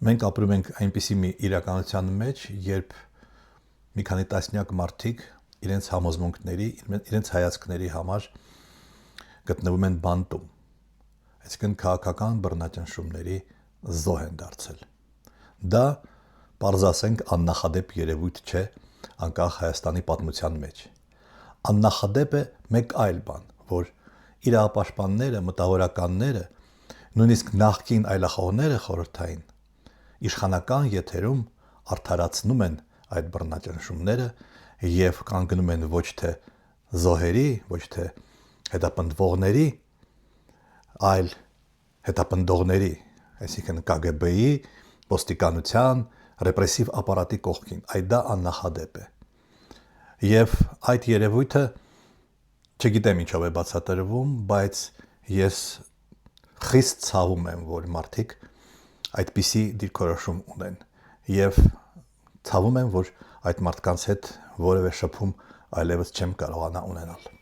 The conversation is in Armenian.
Մենք ապրում ենք այնպիսի մի իրականության մեջ, երբ մի քանի տասնյակ մարդիկ իրենց համոզմունքների, իրենց հայացքների համար գտնվում են բանտում, այսինքն քաղաքական բռնաճնշումների զոհ են դարձել։ Դա, պարզասենք, աննախադեպ երևույթ չէ անկախ Հայաստանի պատմության մեջ։ Աննախադեպ է մեկ այլ բան, որ իրավապաշտպանները, մտավորականները, նույնիսկ նախկին այլախոհները խորհրդային իշխանական եթերում արդարացնում են այդ բռնաճնշումները եւ կանգնում են ոչ թե զոհերի, ոչ թե հետապնդվողների, այլ հետապնդողների, այսինքն ԿԳԲ-ի, ոստիկանության, ռեպրեսիվ ապարատի կողքին։ Այդ դա աննախադեպ է։ Եվ այդ երևույթը չգիտեմ ինչով է բացատրվում, բայց ես խիստ ցավում եմ, որ մարդիկ այդպիսի դիրքորոշում ունեն եւ ցավում եմ, որ այդ մարդկանց հետ որևէ շփում այլևս չեմ կարողանա ունենալ։